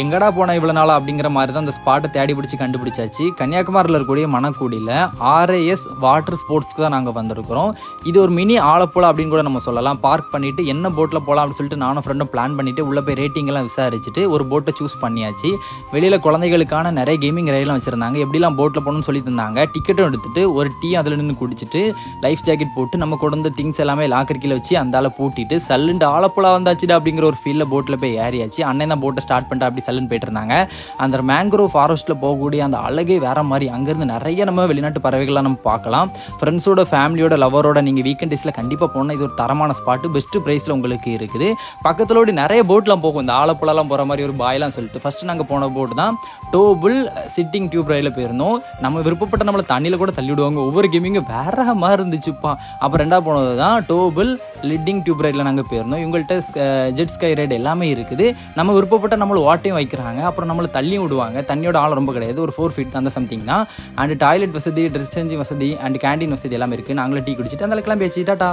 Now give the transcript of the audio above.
எங்கடா போன இவ்வளோ நாளா அப்படிங்கிற மாதிரி தான் அந்த ஸ்பாட்டை தேடி பிடிச்சி கண்டுபிடிச்சாச்சு. கன்னியாகுமரியில் இருக்கக்கூடிய மணக்குடியில் ஆர்ஏஎஸ் வாட்டர் ஸ்போர்ட்ஸ்க்கு தான் நாங்கள் வந்திருக்கிறோம். இது ஒரு மினி ஆலப்புழா அப்படின்னு கூட நம்ம சொல்லலாம். பார்க் பண்ணிவிட்டு என்ன போட்டில் போகலாம் அப்படின்னு சொல்லிட்டு நானும் ஃப்ரெண்டும் பிளான் பண்ணிவிட்டு உள்ளே போய் ரேட்டிங் எல்லாம் விசாரிச்சுட்டு ஒரு போட்டை சூஸ் பண்ணியாச்சு. வெளியில் குழந்தைகளுக்கான நிறைய கேமிங் ரயிலாம் வச்சுருந்தாங்க. எப்படிலாம் போட்டில் போகணும்னு சொல்லி தந்தாங்க. டிக்கெட்டும் எடுத்துகிட்டு ஒரு டீ அதில் நின்று குடிச்சிட்டு லைஃப் ஜாக்கெட் போட்டு நம்ம கொண்டு வந்த திங்ஸ் எல்லாமே லாக்கர் கீழே வச்சு அந்தால பூட்டிட்டு சல்லுண்டு ஆலப்புழா வந்தாச்சுடா அப்படிங்கிற ஒரு ஃபீலில் போட்டில் போய் ஏறியாச்சு. அண்ணன் தான் போட்டை ஸ்டார்ட் பண்ணிட்டு அப்படி சல்லுன்னு போயிட்டு இருந்தாங்க. அந்த மேங்க்ரோவ் ஃபாரஸ்ட்டில் போகக்கூடிய அந்த அழகே வேற மாதிரி. அங்கேருந்து நிறைய நம்ம வெளிநாட்டு பறவைகள்லாம் நம்ம பார்க்கலாம். ஃப்ரெண்ட்ஸோட ஃபேமிலியோட லவரோட நீங்கள் வீக்கெண்ட் டேஸில் கண்டிப்பாக போனால் இது ஒரு தரமான ஸ்பாட்டு. பெஸ்ட்டு ப்ரைஸில் உங்களுக்கு இருக்குது. பக்கத்திலோடு நிறைய போட்லாம் போகும். இந்த ஆலப்புழாலாம் போகிற மாதிரி ஒரு பாயெலாம் சொல்லிட்டு ஃபஸ்ட்டு நாங்கள் போன போட்டு தான் டோபுல் சிட்டிங் டியூப் ரயிலில் போயிருந்தோம். நம்ம விருப்பப்பட்ட நம்மளை தண்ணியில் கூட தள்ளி விடுவாங்க. ஒவ்வொரு கேமிங்கும் வேற மாதிரி இருந்துச்சுப்பா. அப்புறம் ரெண்டாவது போனது தான் டோபுல் லிட்டிங் டியூப் ரைடில் நாங்கள் போயிருந்தோம். இவங்கள்ட்ட ஜெட் ஸ்கை ரைடு எல்லாமே இருக்குது. நம்ம விருப்பப்பட்ட நம்மளை வாட்டையும் வைக்கிறாங்க. அப்புறம் நம்மளை தள்ளியும் விடுவாங்க. தண்ணியோட ஆழம் ரொம்ப கிடையாது, ஒரு 4 feet அந்த சம்திங் தான். அண்ட் டாய்லெட் வசதி, ட்ரெஸ் சேஞ்சிங் வசதி அண்ட் கேண்டீன் வசதி எல்லாமே இருக்குது. நாங்களே டீ குடிச்சிட்டு அந்த கிளம்பி வச்சு டாட்டா.